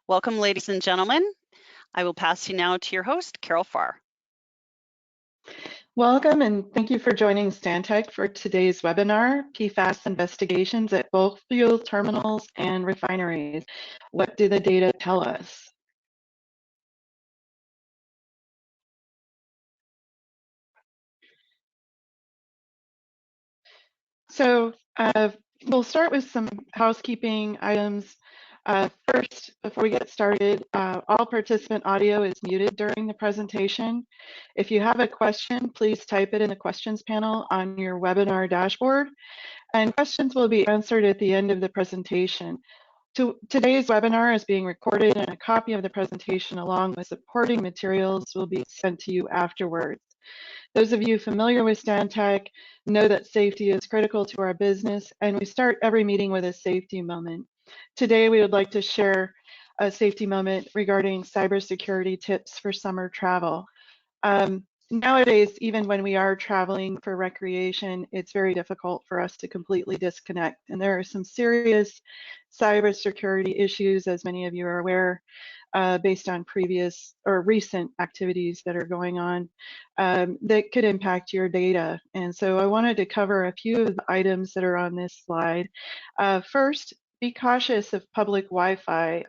Welcome, ladies and gentlemen. I will pass you now to your host, Carol Farr. Welcome, and thank you for joining Stantec for today's webinar, PFAS Investigations at Bulk Fuel Terminals and Refineries. What do the data tell us? So we'll start with some housekeeping items. First, before we get started, all participant audio is muted during the presentation. If you have a question, please type it in the questions panel on your webinar dashboard, and questions will be answered at the end of the presentation. Today's webinar is being recorded, and a copy of the presentation along with supporting materials will be sent to you afterwards. Those of you familiar with Stantec know that safety is critical to our business, and we start every meeting with a safety moment. Today, we would like to share a safety moment regarding cybersecurity tips for summer travel. Nowadays, even when we are traveling for recreation, it's very difficult for us to completely disconnect. And there are some serious cybersecurity issues, as many of you are aware, based on previous or recent activities that are going on that could impact your data. And so I wanted to cover a few of the items that are on this slide. First, be cautious of public Wi-Fi.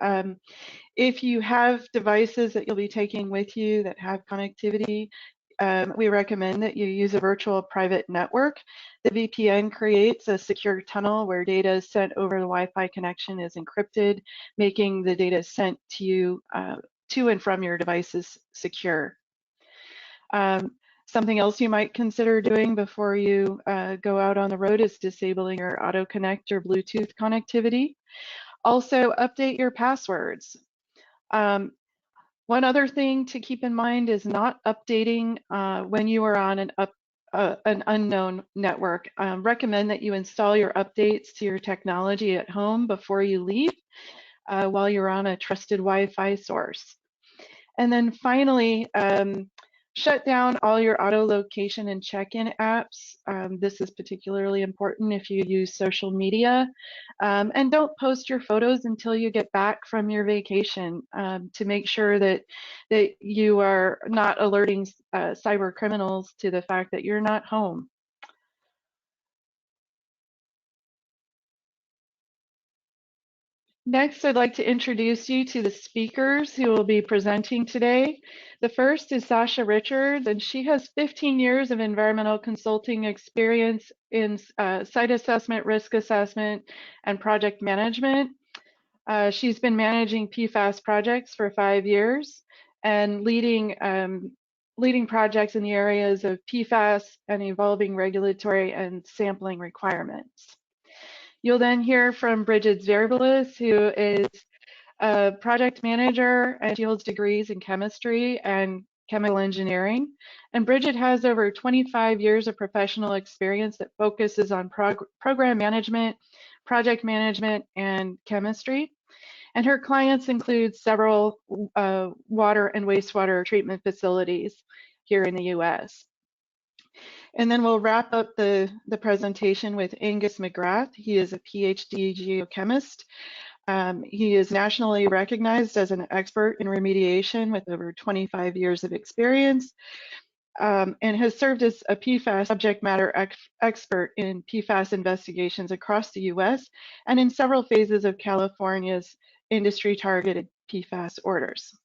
If you have devices that you'll be taking with you that have connectivity, we recommend that you use a virtual private network. The VPN creates a secure tunnel where data is sent over the Wi-Fi connection is encrypted, making the data sent to you to and from your devices secure. Something else you might consider doing before you go out on the road is disabling your auto connect or Bluetooth connectivity. Also, update your passwords. One other thing to keep in mind is not updating when you are on an unknown network. Recommend that you install your updates to your technology at home before you leave while you're on a trusted Wi-Fi source. And then finally, shut down all your auto location and check-in apps. This is particularly important if you use social media. And don't post your photos until you get back from your vacation to make sure that you are not alerting cyber criminals to the fact that you're not home. Next, I'd like to introduce you to the speakers who will be presenting today. The first is Sasha Richards, and she has 15 years of environmental consulting experience in site assessment, risk assessment, and project management. She's been managing PFAS projects for 5 years and leading projects in the areas of PFAS and evolving regulatory and sampling requirements. You'll then hear from Bridget Deliverables, who is a project manager and she holds degrees in chemistry and chemical engineering. And Bridget has over 25 years of professional experience that focuses on program management, project management, and chemistry. And her clients include several water and wastewater treatment facilities here in the US. And then we'll wrap up the presentation with Angus McGrath. He is a PhD geochemist. He is nationally recognized as an expert in remediation with over 25 years of experience and has served as a PFAS subject matter expert in PFAS investigations across the US and in several phases of California's industry-targeted PFAS orders.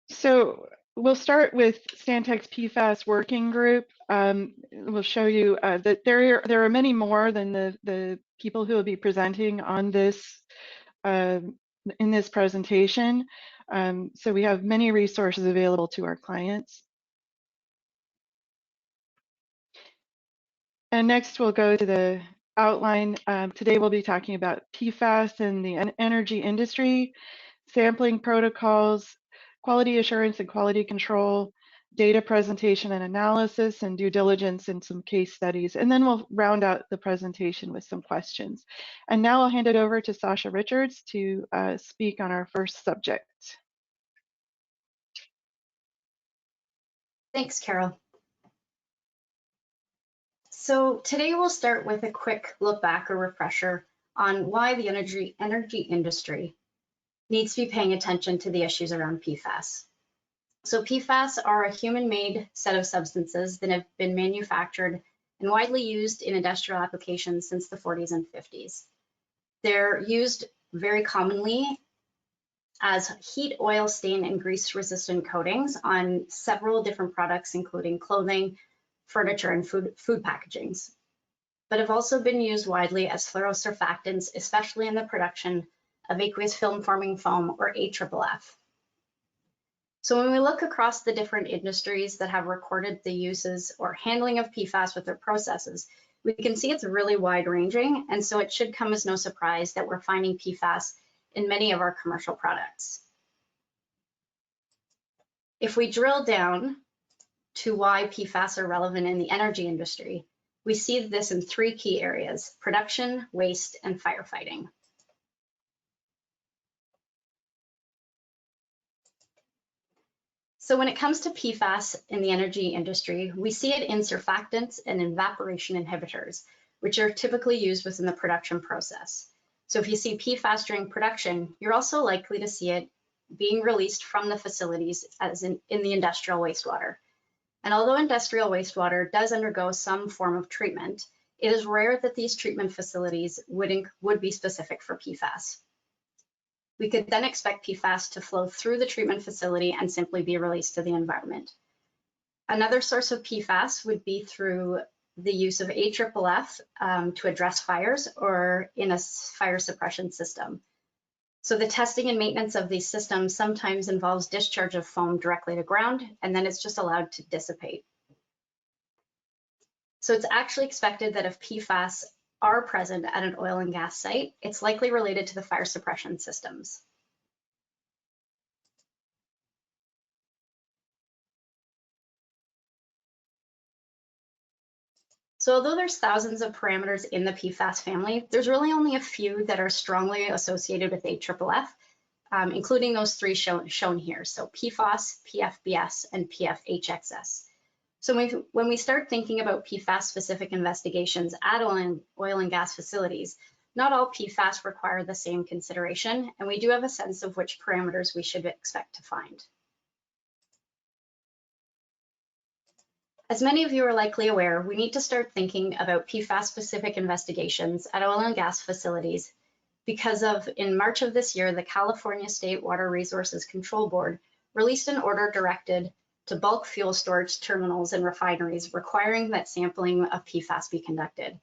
So we'll start with Stantec's PFAS working group. We'll show you that there are many more than the people who will be presenting on this in this presentation. So we have many resources available to our clients. And next we'll go to the outline. Today we'll be talking about PFAS in the energy industry, sampling protocols, quality assurance and quality control, data presentation and analysis, and due diligence and some case studies. And then we'll round out the presentation with some questions. And now I'll hand it over to Sasha Richards to speak on our first subject. Thanks, Carol. So today we'll start with a quick look back or refresher on why the energy industry needs to be paying attention to the issues around PFAS. So PFAS are a human-made set of substances that have been manufactured and widely used in industrial applications since the 40s and 50s. They're used very commonly as heat, oil, stain, and grease-resistant coatings on several different products, including clothing, furniture, and food packagings, but have also been used widely as fluorosurfactants, especially in the production of aqueous film-forming foam, or AFFF. So when we look across the different industries that have recorded the uses or handling of PFAS with their processes, we can see it's really wide-ranging, and so it should come as no surprise that we're finding PFAS in many of our commercial products. If we drill down to why PFAS are relevant in the energy industry, we see this in three key areas: production, waste, and firefighting. So when it comes to PFAS in the energy industry, we see it in surfactants and evaporation inhibitors, which are typically used within the production process. So if you see PFAS during production, you're also likely to see it being released from the facilities as in the industrial wastewater. And although industrial wastewater does undergo some form of treatment, it is rare that these treatment facilities would be specific for PFAS. We could then expect PFAS to flow through the treatment facility and simply be released to the environment. Another source of PFAS would be through the use of AFFF to address fires or in a fire suppression system. So the testing and maintenance of these systems sometimes involves discharge of foam directly to ground, and then it's just allowed to dissipate. So it's actually expected that if PFAS are present at an oil and gas site, it's likely related to the fire suppression systems. So although there's thousands of parameters in the PFAS family, there's really only a few that are strongly associated with AFFF, including those three shown here. So PFOS, PFBS, and PFHXS. So when we start thinking about PFAS-specific investigations at oil and gas facilities, not all PFAS require the same consideration, and we do have a sense of which parameters we should expect to find. As many of you are likely aware, we need to start thinking about PFAS-specific investigations at oil and gas facilities because in March of this year, the California State Water Resources Control Board released an order directed to bulk fuel storage terminals and refineries requiring that sampling of PFAS be conducted.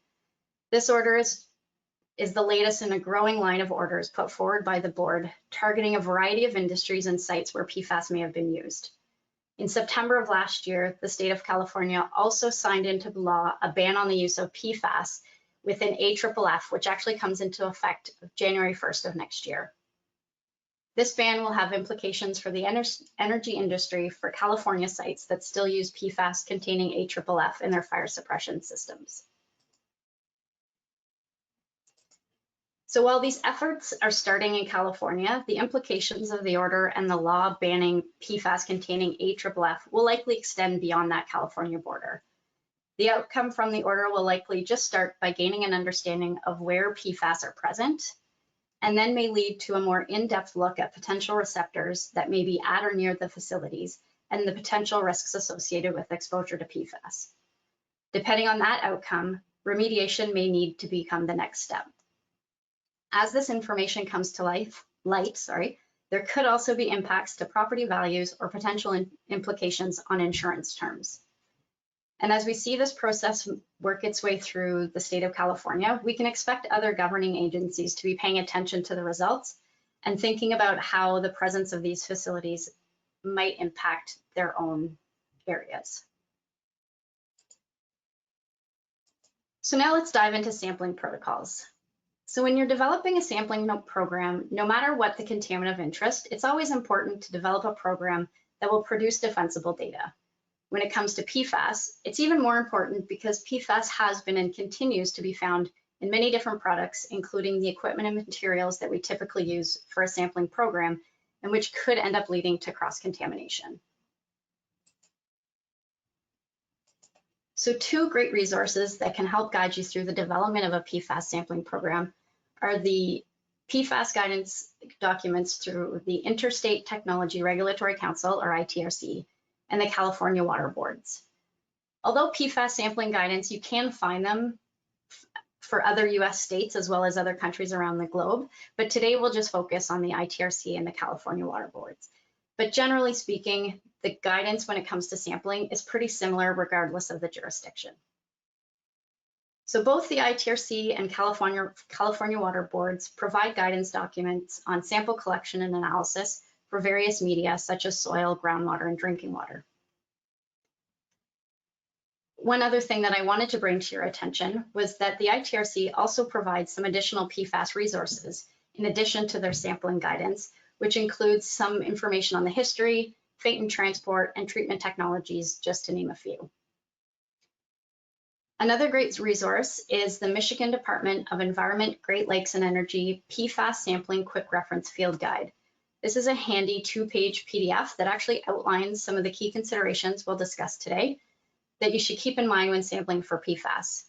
This order is the latest in a growing line of orders put forward by the board, targeting a variety of industries and sites where PFAS may have been used. In September of last year, the state of California also signed into law a ban on the use of PFAS within AFFF, which actually comes into effect January 1st of next year. This ban will have implications for the energy industry for California sites that still use PFAS containing AFFF in their fire suppression systems. So while these efforts are starting in California, the implications of the order and the law banning PFAS containing AFFF will likely extend beyond that California border. The outcome from the order will likely just start by gaining an understanding of where PFAS are present, and then may lead to a more in-depth look at potential receptors that may be at or near the facilities and the potential risks associated with exposure to PFAS. Depending on that outcome, remediation may need to become the next step. As this information comes to light, there could also be impacts to property values or potential implications on insurance terms. And as we see this process work its way through the state of California, we can expect other governing agencies to be paying attention to the results and thinking about how the presence of these facilities might impact their own areas. So now let's dive into sampling protocols. So when you're developing a sampling program, no matter what the contaminant of interest, it's always important to develop a program that will produce defensible data. When it comes to PFAS, it's even more important because PFAS has been and continues to be found in many different products, including the equipment and materials that we typically use for a sampling program, and which could end up leading to cross-contamination. So two great resources that can help guide you through the development of a PFAS sampling program are the PFAS guidance documents through the Interstate Technology Regulatory Council, or ITRC, and the California Water Boards. Although PFAS sampling guidance, you can find them for other US states as well as other countries around the globe, but today we'll just focus on the ITRC and the California Water Boards. But generally speaking, the guidance when it comes to sampling is pretty similar regardless of the jurisdiction. So both the ITRC and California Water Boards provide guidance documents on sample collection and analysis for various media such as soil, groundwater, and drinking water. One other thing that I wanted to bring to your attention was that the ITRC also provides some additional PFAS resources in addition to their sampling guidance, which includes some information on the history, fate and transport, and treatment technologies, just to name a few. Another great resource is the Michigan Department of Environment, Great Lakes and Energy PFAS Sampling Quick Reference Field Guide. This is a handy 2-page PDF that actually outlines some of the key considerations we'll discuss today that you should keep in mind when sampling for PFAS.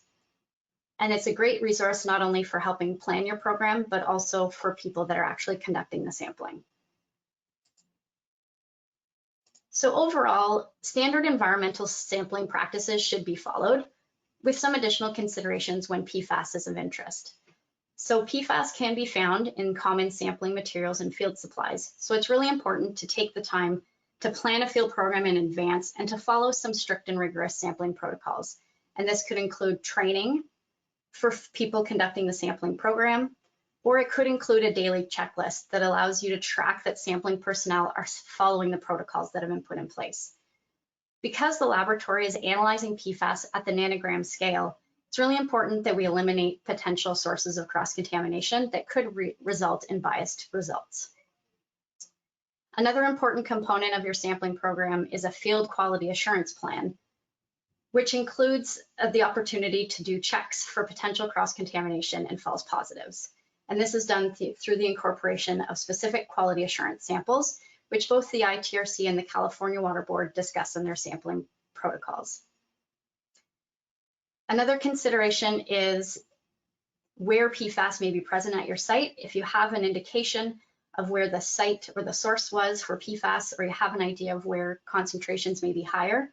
And it's a great resource not only for helping plan your program, but also for people that are actually conducting the sampling. So overall, standard environmental sampling practices should be followed, with some additional considerations when PFAS is of interest. So PFAS can be found in common sampling materials and field supplies. So it's really important to take the time to plan a field program in advance and to follow some strict and rigorous sampling protocols. And this could include training for people conducting the sampling program, or it could include a daily checklist that allows you to track that sampling personnel are following the protocols that have been put in place. Because the laboratory is analyzing PFAS at the nanogram scale, it's really important that we eliminate potential sources of cross-contamination that could result in biased results. Another important component of your sampling program is a field quality assurance plan, which includes the opportunity to do checks for potential cross-contamination and false positives. And this is done through the incorporation of specific quality assurance samples, which both the ITRC and the California Water Board discuss in their sampling protocols. Another consideration is where PFAS may be present at your site. If you have an indication of where the site or the source was for PFAS, or you have an idea of where concentrations may be higher,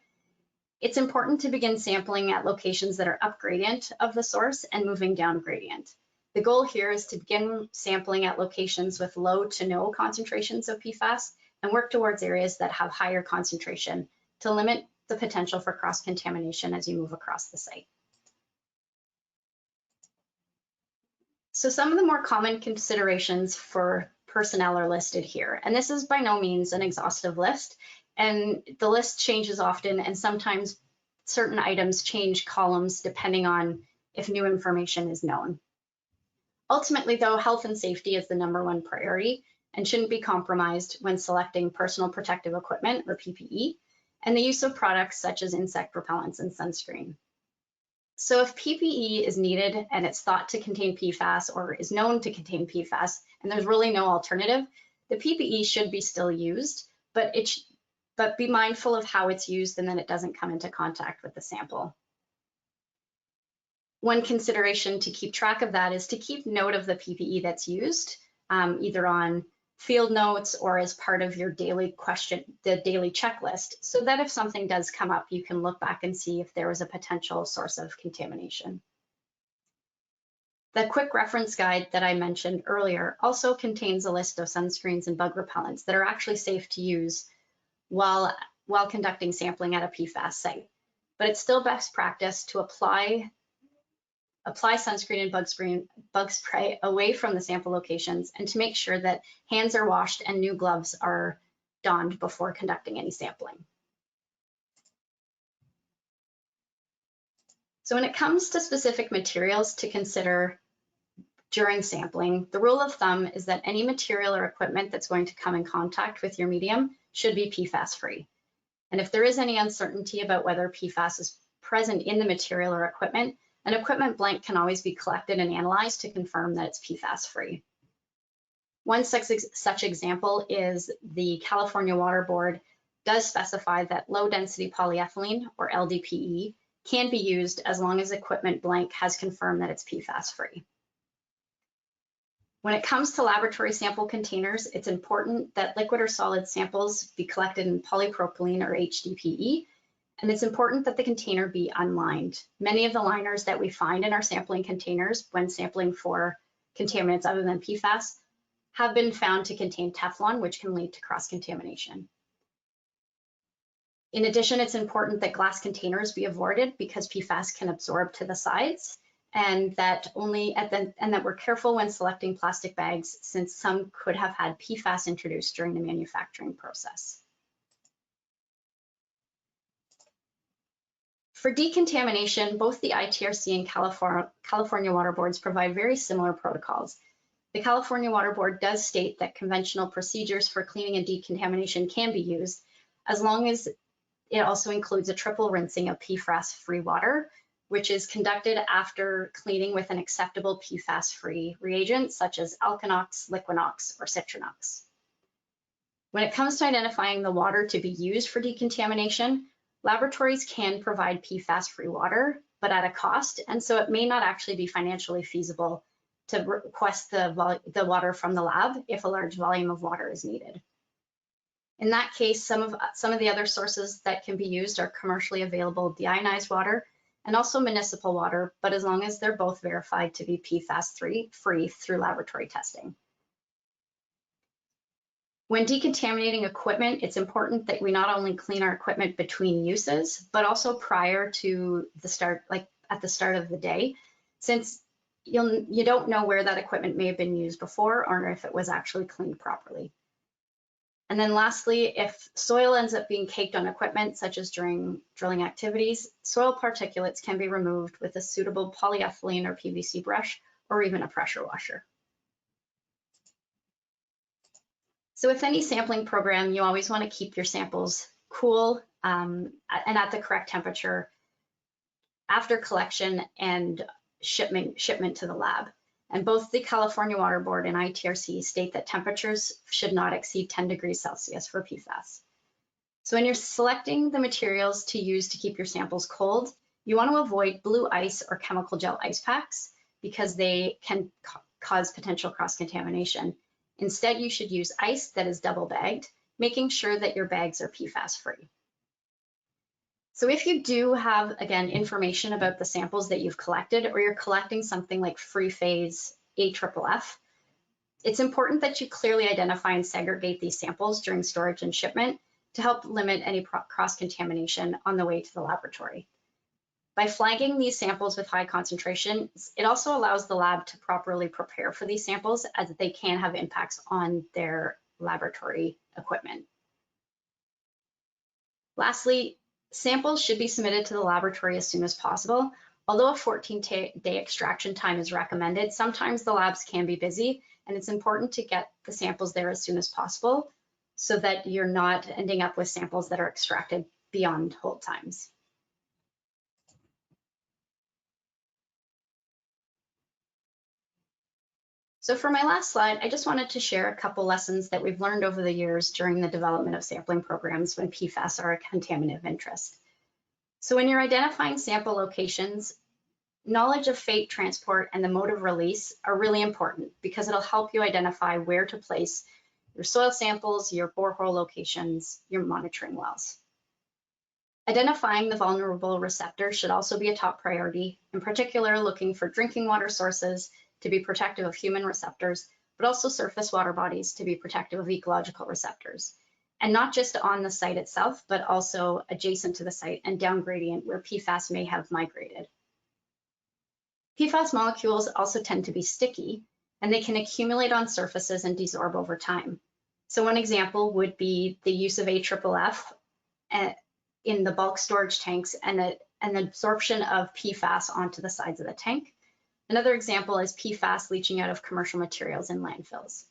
it's important to begin sampling at locations that are up gradient of the source and moving down gradient. The goal here is to begin sampling at locations with low to no concentrations of PFAS and work towards areas that have higher concentration to limit the potential for cross-contamination as you move across the site. So some of the more common considerations for personnel are listed here, and this is by no means an exhaustive list, and the list changes often, and sometimes certain items change columns depending on if new information is known. Ultimately though, health and safety is the #1 priority and shouldn't be compromised when selecting personal protective equipment, or PPE, and the use of products such as insect repellents and sunscreen. So if PPE is needed and it's thought to contain PFAS or is known to contain PFAS, and there's really no alternative, the PPE should be still used, but be mindful of how it's used and that it doesn't come into contact with the sample. One consideration to keep track of that is to keep note of the PPE that's used, either on field notes or as part of your daily checklist, so that if something does come up, you can look back and see if there was a potential source of contamination. The quick reference guide that I mentioned earlier also contains a list of sunscreens and bug repellents that are actually safe to use while conducting sampling at a PFAS site. But it's still best practice to apply sunscreen and bug spray away from the sample locations, and to make sure that hands are washed and new gloves are donned before conducting any sampling. So when it comes to specific materials to consider during sampling, the rule of thumb is that any material or equipment that's going to come in contact with your medium should be PFAS free. And if there is any uncertainty about whether PFAS is present in the material or equipment, an equipment blank can always be collected and analyzed to confirm that it's PFAS-free. One such example is the California Water Board does specify that low-density polyethylene, or LDPE, can be used as long as equipment blank has confirmed that it's PFAS-free. When it comes to laboratory sample containers, it's important that liquid or solid samples be collected in polypropylene or HDPE, and it's important that the container be unlined. Many of the liners that we find in our sampling containers when sampling for contaminants other than PFAS have been found to contain Teflon, which can lead to cross-contamination. In addition, it's important that glass containers be avoided because PFAS can absorb to the sides, and that we're careful when selecting plastic bags, since some could have had PFAS introduced during the manufacturing process. For decontamination, both the ITRC and California Water Boards provide very similar protocols. The California Water Board does state that conventional procedures for cleaning and decontamination can be used, as long as it also includes a triple rinsing of PFAS-free water, which is conducted after cleaning with an acceptable PFAS-free reagent, such as Alkanox, Liquinox, or Citrinox. When it comes to identifying the water to be used for decontamination, laboratories can provide PFAS-free water, but at a cost, and so it may not actually be financially feasible to request the water from the lab if a large volume of water is needed. In that case, some of the other sources that can be used are commercially available deionized water and also municipal water, but as long as they're both verified to be PFAS-free through laboratory testing. When decontaminating equipment, it's important that we not only clean our equipment between uses, but also prior to the start, like at the start of the day, since you don't know where that equipment may have been used before or if it was actually cleaned properly. And then lastly, if soil ends up being caked on equipment, such as during drilling activities, soil particulates can be removed with a suitable polyethylene or PVC brush, or even a pressure washer. So with any sampling program, you always want to keep your samples cool and at the correct temperature after collection and shipment to the lab. And both the California Water Board and ITRC state that temperatures should not exceed 10 degrees Celsius for PFAS. So when you're selecting the materials to use to keep your samples cold, you want to avoid blue ice or chemical gel ice packs because they can cause potential cross-contamination. Instead, you should use ice that is double bagged, making sure that your bags are PFAS-free. So if you do have, again, information about the samples that you've collected, or you're collecting something like free phase AFFF, it's important that you clearly identify and segregate these samples during storage and shipment to help limit any cross-contamination on the way to the laboratory. By flagging these samples with high concentrations, it also allows the lab to properly prepare for these samples, as they can have impacts on their laboratory equipment. Lastly, samples should be submitted to the laboratory as soon as possible. Although a 14-day extraction time is recommended, sometimes the labs can be busy, and it's important to get the samples there as soon as possible so that you're not ending up with samples that are extracted beyond hold times. So for my last slide, I just wanted to share a couple lessons that we've learned over the years during the development of sampling programs when PFAS are a contaminant of interest. So when you're identifying sample locations, knowledge of fate, transport, and the mode of release are really important because it'll help you identify where to place your soil samples, your borehole locations, your monitoring wells. Identifying the vulnerable receptors should also be a top priority, in particular looking for drinking water sources to be protective of human receptors, but also surface water bodies to be protective of ecological receptors. And not just on the site itself, but also adjacent to the site and down gradient where PFAS may have migrated. PFAS molecules also tend to be sticky, and they can accumulate on surfaces and desorb over time. So one example would be the use of AFFF in the bulk storage tanks and the absorption of PFAS onto the sides of the tank. Another example is PFAS leaching out of commercial materials in landfills.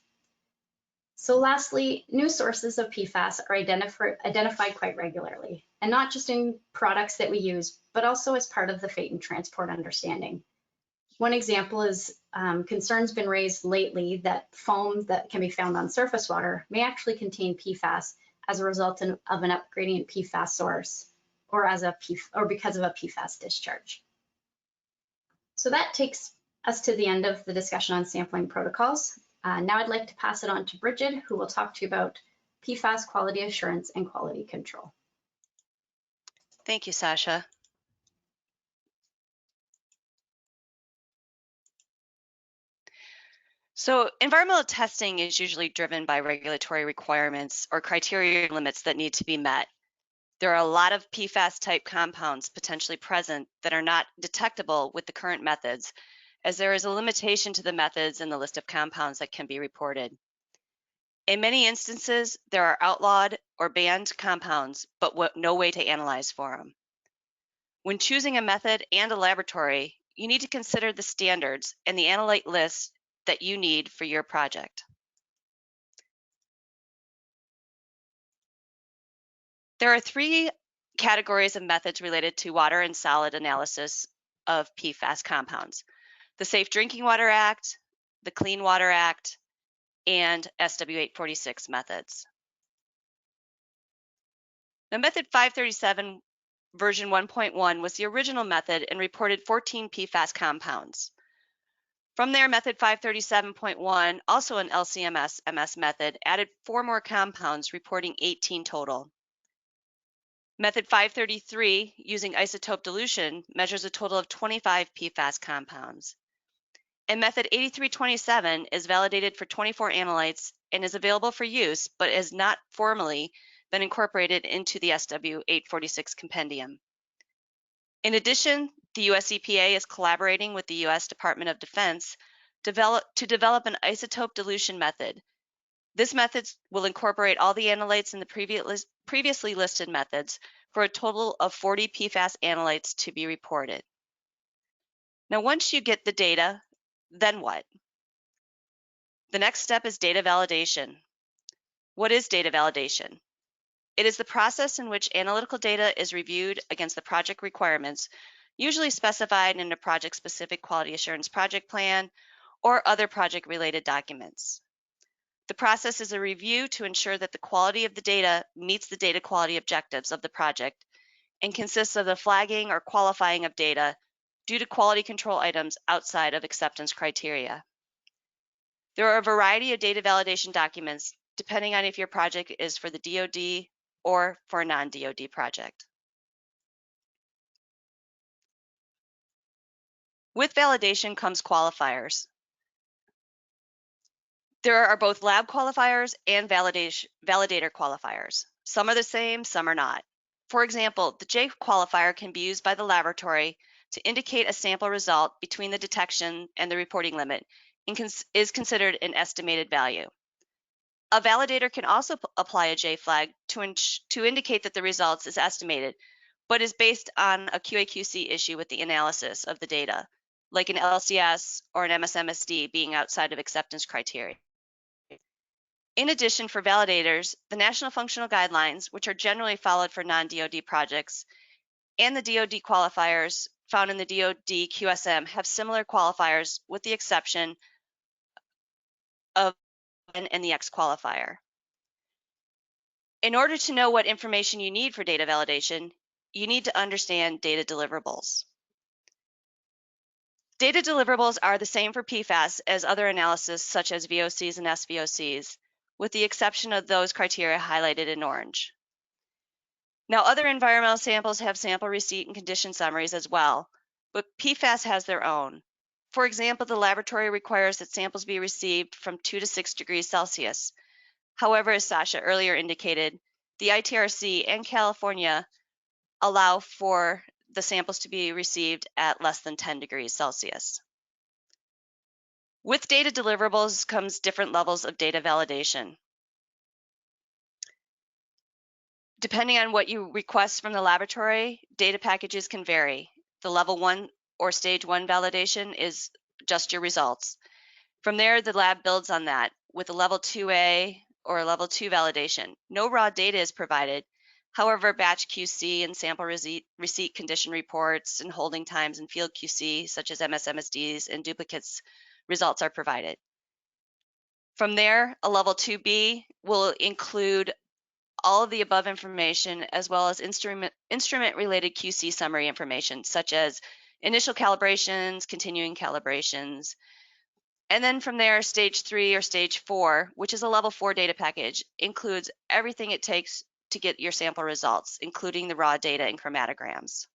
So lastly, new sources of PFAS are identified quite regularly, and not just in products that we use, but also as part of the fate and transport understanding. One example is concerns been raised lately that foam that can be found on surface water may actually contain PFAS as a result of an upgradient PFAS source or because of a PFAS discharge. So that takes us to the end of the discussion on sampling protocols. Now I'd like to pass it on to Bridget, who will talk to you about PFAS quality assurance and quality control. Thank you, Sasha. So environmental testing is usually driven by regulatory requirements or criteria limits that need to be met. There are a lot of PFAS type compounds potentially present that are not detectable with the current methods, as there is a limitation to the methods and the list of compounds that can be reported. In many instances, there are outlawed or banned compounds, but no way to analyze for them. When choosing a method and a laboratory, you need to consider the standards and the analyte list that you need for your project. There are three categories of methods related to water and solid analysis of PFAS compounds: the Safe Drinking Water Act, the Clean Water Act, and SW846 methods. Now, Method 537 version 1.1 was the original method and reported 14 PFAS compounds. From there, Method 537.1, also an LCMS-MS method, added 4 more compounds, reporting 18 total. Method 533, using isotope dilution, measures a total of 25 PFAS compounds. And Method 8327 is validated for 24 analytes and is available for use, but has not formally been incorporated into the SW846 compendium. In addition, the US EPA is collaborating with the US Department of Defense to develop an isotope dilution method. This method will incorporate all the analytes in the previously listed methods for a total of 40 PFAS analytes to be reported. Now, once you get the data, then what? The next step is data validation. What is data validation? It is the process in which analytical data is reviewed against the project requirements, usually specified in a project-specific quality assurance project plan or other project-related documents. The process is a review to ensure that the quality of the data meets the data quality objectives of the project and consists of the flagging or qualifying of data due to quality control items outside of acceptance criteria. There are a variety of data validation documents depending on if your project is for the DoD or for a non-DoD project. With validation comes qualifiers. There are both lab qualifiers and validator qualifiers. Some are the same, some are not. For example, the J qualifier can be used by the laboratory to indicate a sample result between the detection and the reporting limit and is considered an estimated value. A validator can also apply a J flag to indicate that the results is estimated, but is based on a QA/QC issue with the analysis of the data, like an LCS or an MSMSD being outside of acceptance criteria. In addition, for validators, the National Functional Guidelines, which are generally followed for non-DoD projects, and the DoD qualifiers found in the DoD QSM have similar qualifiers with the exception of N and the X qualifier. In order to know what information you need for data validation, you need to understand data deliverables. Data deliverables are the same for PFAS as other analysis such as VOCs and SVOCs, with the exception of those criteria highlighted in orange. Now, other environmental samples have sample receipt and condition summaries as well, but PFAS has their own. For example, the laboratory requires that samples be received from 2 to 6 degrees Celsius. However, as Sasha earlier indicated, the ITRC and California allow for the samples to be received at less than 10 degrees Celsius. With data deliverables comes different levels of data validation. Depending on what you request from the laboratory, data packages can vary. The level 1 or stage 1 validation is just your results. From there, the lab builds on that with a level 2A or level 2 validation. No raw data is provided. However, batch QC and sample receipt condition reports and holding times and field QC, such as MSMSDs and duplicates results are provided. From there, a level 2B will include all of the above information as well as instrument-related QC summary information, such as initial calibrations, continuing calibrations. And then from there, stage 3 or stage 4, which is a level 4 data package, includes everything it takes to get your sample results, including the raw data and chromatograms.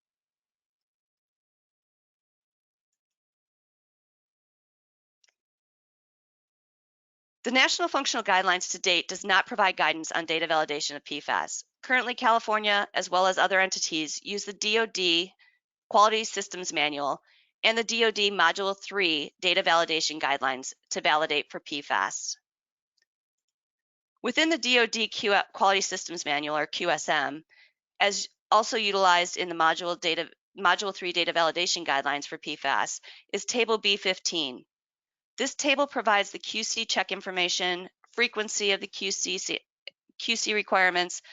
The National Functional Guidelines to date does not provide guidance on data validation of PFAS. Currently, California, as well as other entities, use the DoD Quality Systems Manual and the DoD Module 3 Data Validation Guidelines to validate for PFAS. Within the DoD Quality Systems Manual, or QSM, as also utilized in the Module 3 Data Validation Guidelines for PFAS, is Table B15. This table provides the QC check information, frequency of the QC requirements,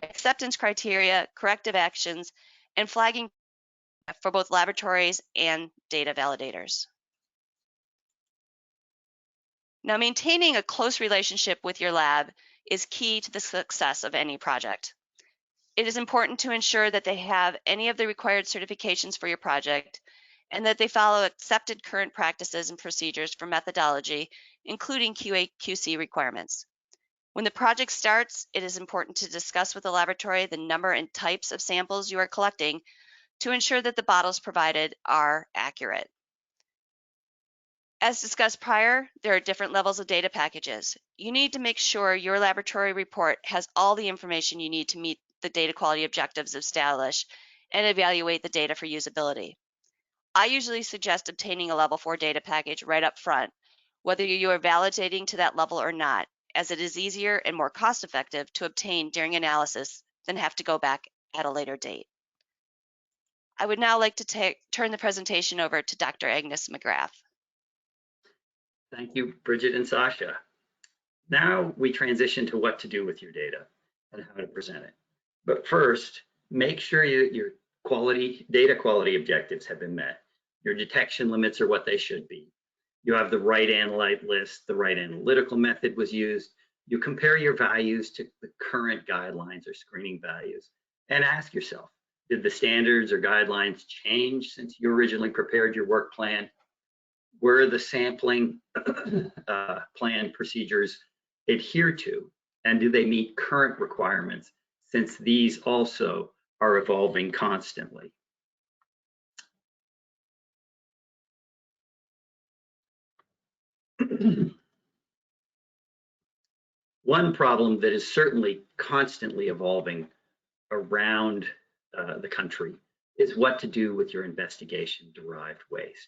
acceptance criteria, corrective actions, and flagging for both laboratories and data validators. Now, maintaining a close relationship with your lab is key to the success of any project. It is important to ensure that they have any of the required certifications for your project and that they follow accepted current practices and procedures for methodology, including QA/QC requirements. When the project starts, it is important to discuss with the laboratory the number and types of samples you are collecting to ensure that the bottles provided are accurate. As discussed prior, there are different levels of data packages. You need to make sure your laboratory report has all the information you need to meet the data quality objectives established and evaluate the data for usability. I usually suggest obtaining a level 4 data package right up front, whether you are validating to that level or not, as it is easier and more cost-effective to obtain during analysis than have to go back at a later date. I would now like to turn the presentation over to Dr. Agnes McGrath. Thank you, Bridget and Sasha. Now we transition to what to do with your data and how to present it. But first, make sure your data quality objectives have been met. Your detection limits are what they should be. You have the right analyte list, the right analytical method was used. You compare your values to the current guidelines or screening values and ask yourself, did the standards or guidelines change since you originally prepared your work plan? Were the sampling plan procedures adhered to, and do they meet current requirements since these also are evolving constantly? One problem that is certainly constantly evolving around the country is what to do with your investigation-derived waste.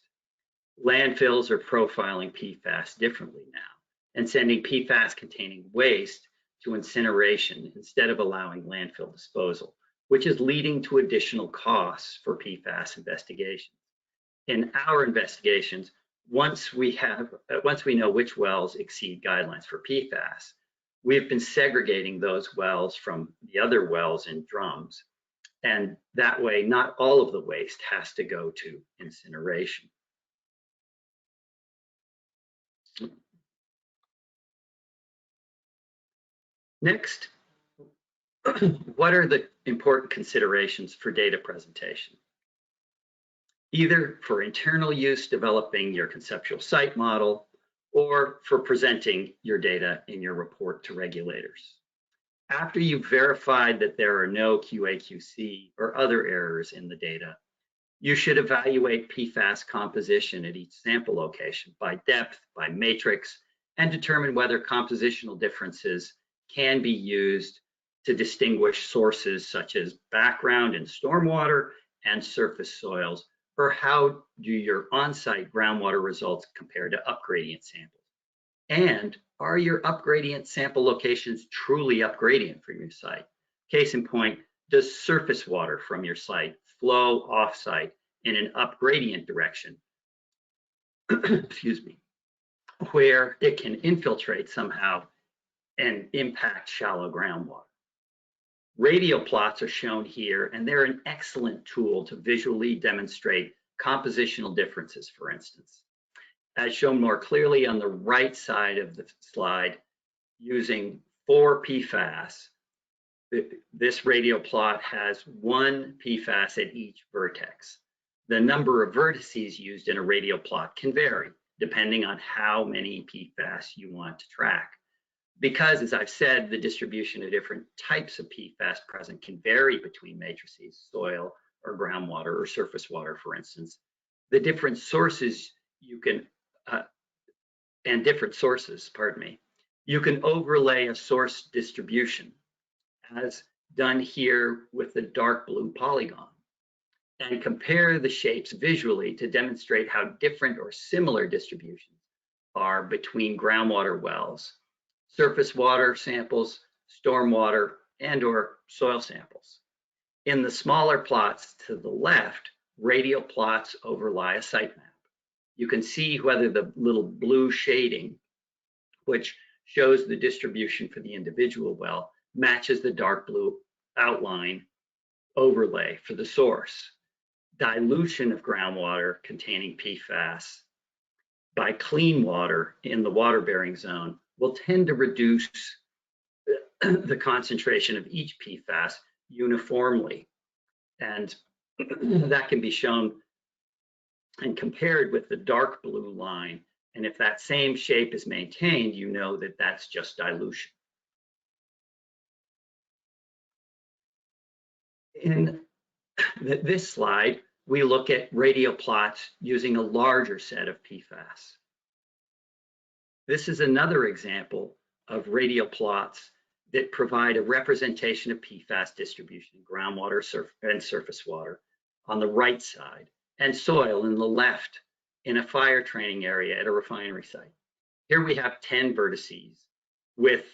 Landfills are profiling PFAS differently now and sending PFAS-containing waste to incineration instead of allowing landfill disposal, which is leading to additional costs for PFAS investigations. In our investigations, once we know which wells exceed guidelines for PFAS, we've been segregating those wells from the other wells in drums. And that way, not all of the waste has to go to incineration. Next, what are the important considerations for data presentation? Either for internal use, developing your conceptual site model, or for presenting your data in your report to regulators. After you've verified that there are no QA/QC or other errors in the data, you should evaluate PFAS composition at each sample location by depth, by matrix, and determine whether compositional differences can be used to distinguish sources such as background and stormwater and surface soils, or how do your on-site groundwater results compare to upgradient samples? And are your upgradient sample locations truly upgradient from your site? Case in point, does surface water from your site flow off-site in an upgradient direction, excuse me, where it can infiltrate somehow and impact shallow groundwater. Radial plots are shown here, and they're an excellent tool to visually demonstrate compositional differences, for instance. As shown more clearly on the right side of the slide, using 4 PFAS, this radial plot has 1 PFAS at each vertex. The number of vertices used in a radial plot can vary depending on how many PFAS you want to track. Because, as I've said, the distribution of different types of PFAS present can vary between matrices, soil or groundwater or surface water, for instance. The different sources you can, you can overlay a source distribution, as done here with the dark blue polygon, and compare the shapes visually to demonstrate how different or similar distributions are between groundwater wells, surface water samples, stormwater, and/or soil samples. In the smaller plots to the left, radial plots overlie a site map. You can see whether the little blue shading, which shows the distribution for the individual well, matches the dark blue outline overlay for the source. Dilution of groundwater containing PFAS by clean water in the water-bearing zone will tend to reduce the concentration of each PFAS uniformly. And that can be shown and compared with the dark blue line. And if that same shape is maintained, you know that that's just dilution. In this slide, we look at radial plots using a larger set of PFAS. This is another example of radial plots that provide a representation of PFAS distribution in groundwater and surface water on the right side, and soil in the left in a fire training area at a refinery site. Here we have 10 vertices with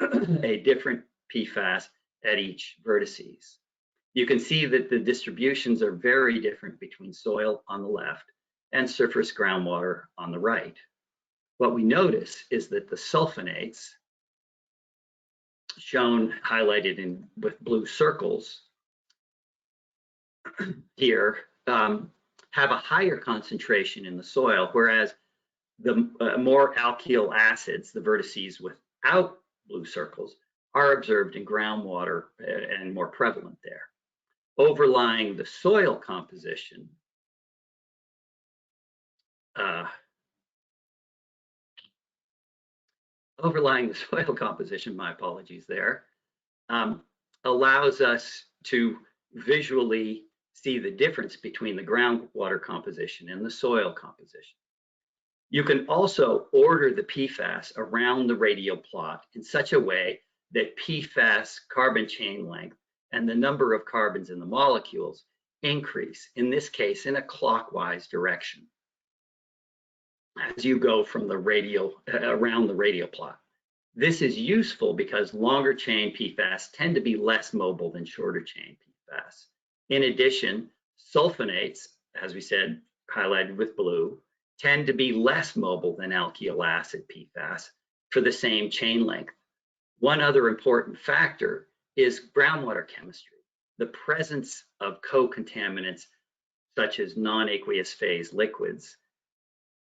a different PFAS at each vertices. You can see that the distributions are very different between soil on the left and surface groundwater on the right. What we notice is that the sulfonates, shown highlighted with blue circles here, have a higher concentration in the soil, whereas the more alkyl acids, the vertices without blue circles, are observed in groundwater and more prevalent there. Overlying the soil composition, my apologies there, allows us to visually see the difference between the groundwater composition and the soil composition. You can also order the PFAS around the radial plot in such a way that PFAS carbon chain length and the number of carbons in the molecules increase, in this case, in a clockwise direction as you go from the around the radial plot. This is useful because longer chain PFAS tend to be less mobile than shorter chain PFAS. In addition, sulfonates, as we said, highlighted with blue, tend to be less mobile than alkyl acid PFAS for the same chain length. One other important factor is groundwater chemistry. The presence of co-contaminants such as non-aqueous phase liquids,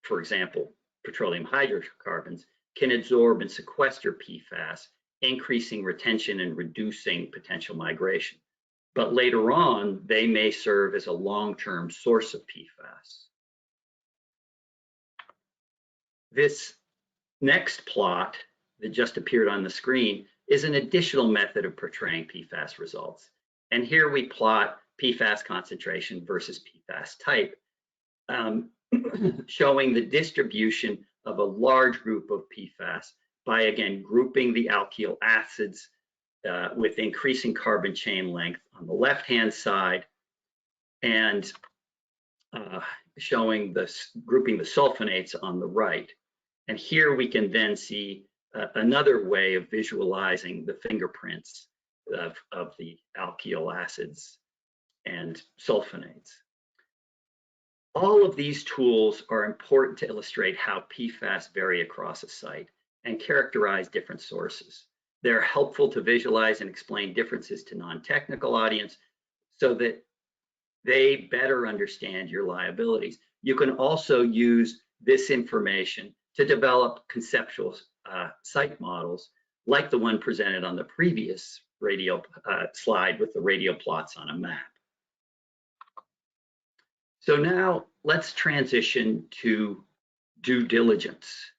for example, petroleum hydrocarbons, can absorb and sequester PFAS, increasing retention and reducing potential migration. But later on, they may serve as a long-term source of PFAS. This next plot that just appeared on the screen is an additional method of portraying PFAS results. And here we plot PFAS concentration versus PFAS type, showing the distribution of a large group of PFAS by, again, grouping the alkyl acids with increasing carbon chain length on the left-hand side, and showing grouping the sulfonates on the right. And here we can then see another way of visualizing the fingerprints of the alkyl acids and sulfonates. All of these tools are important to illustrate how PFAS vary across a site and characterize different sources. They're helpful to visualize and explain differences to non-technical audience so that they better understand your liabilities. You can also use this information to develop conceptual site models like the one presented on the previous radial slide with the radial plots on a map. So now let's transition to due diligence.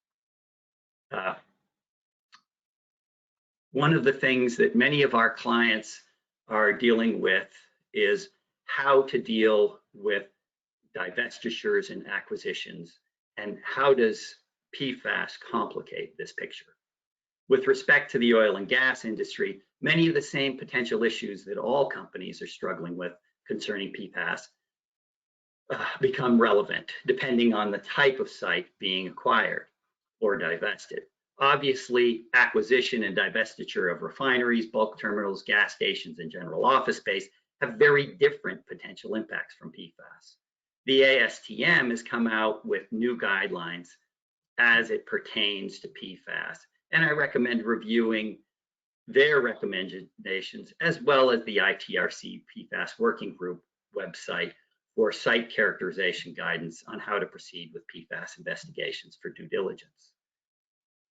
One of the things that many of our clients are dealing with is how to deal with divestitures and acquisitions, and how does PFAS complicate this picture? With respect to the oil and gas industry, many of the same potential issues that all companies are struggling with concerning PFAS become relevant depending on the type of site being acquired or divested. Obviously, acquisition and divestiture of refineries, bulk terminals, gas stations, and general office space have very different potential impacts from PFAS. The ASTM has come out with new guidelines as it pertains to PFAS, and I recommend reviewing their recommendations as well as the ITRC PFAS Working Group website for site characterization guidance on how to proceed with PFAS investigations for due diligence.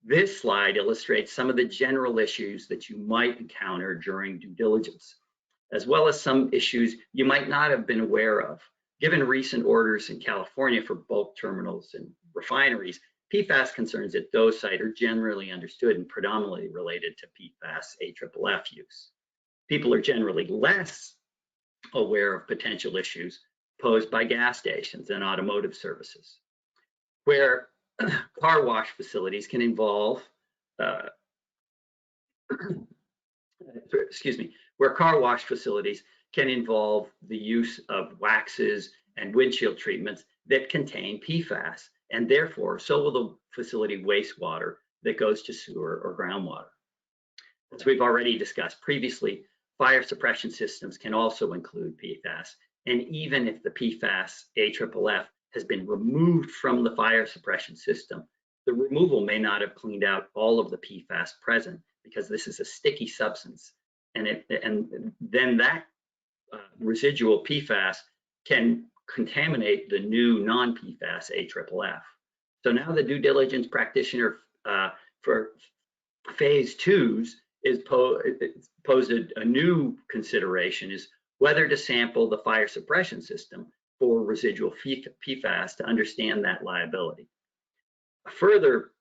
This slide illustrates some of the general issues that you might encounter during due diligence, as well as some issues you might not have been aware of. Given recent orders in California for bulk terminals and refineries, PFAS concerns at those sites are generally understood and predominantly related to PFAS AFFF use. People are generally less aware of potential issues posed by gas stations and automotive services, where car wash facilities can involve, where car wash facilities can involve the use of waxes and windshield treatments that contain PFAS, and therefore so will the facility wastewater that goes to sewer or groundwater. As we've already discussed previously, fire suppression systems can also include PFAS, and even if the PFAS AFFF has been removed from the fire suppression system, the removal may not have cleaned out all of the PFAS present because this is a sticky substance, and then that residual PFAS can contaminate the new non-PFAS AFFF. So now the due diligence practitioner for phase twos is posed a new consideration, is whether to sample the fire suppression system for residual PFAS to understand that liability. A further